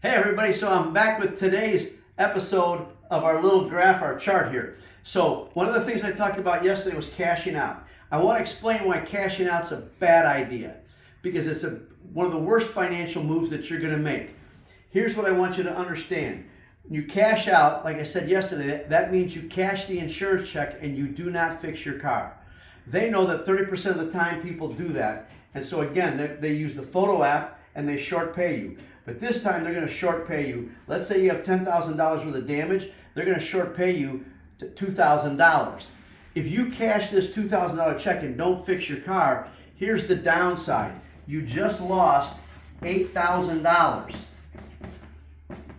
Hey everybody, so I'm back with today's episode of our little graph, our chart here. So one of the things I talked about yesterday was cashing out. I want to explain why cashing out's a bad idea, because it's one of the worst financial moves that you're going to make. Here's what I want you to understand. You cash out, like I said yesterday, that means you cash the insurance check and you do not fix your car. They know that 30% of the time people do that, and so again, they use the photo app and they short pay you. But this time they're going to short pay you. Let's say you have $10,000 worth of damage, they're going to short pay you to $2,000. If you cash this $2,000 check and don't fix your car, here's the downside. You just lost $8,000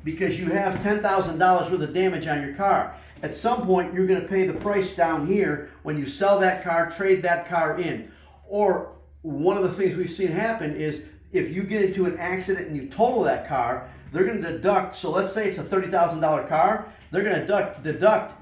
because you have $10,000 worth of damage on your car. At some point, you're going to pay the price down here when you sell that car, trade that car in. Or one of the things we've seen happen is if you get into an accident and you total that car, they're going to deduct, so let's say it's a $30,000 car, they're going to deduct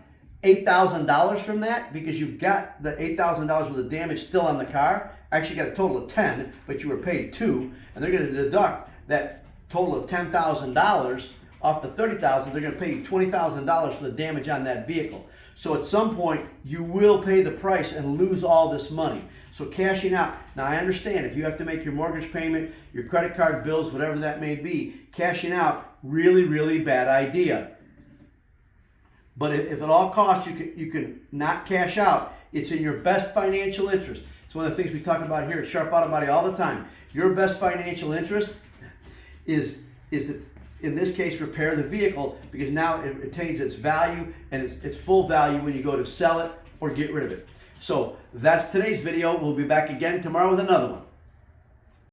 $8,000 from that because you've got the $8,000 worth of damage still on the car. Actually got a total of 10, but you were paid 2, and they're going to deduct that total of $10,000 off the $30,000. They're going to pay you $20,000 for the damage on that vehicle. So at some point, you will pay the price and lose all this money. So cashing out, now I understand if you have to make your mortgage payment, your credit card bills, whatever that may be, cashing out, really, really bad idea. But if at all costs you can not cash out, it's in your best financial interest. It's one of the things we talk about here at Sharp Auto Body all the time. Your best financial interest is that, in this case, repair the vehicle, because now it retains its value and its full value when you go to sell it or get rid of it. So that's today's video. We'll be back again tomorrow with another one.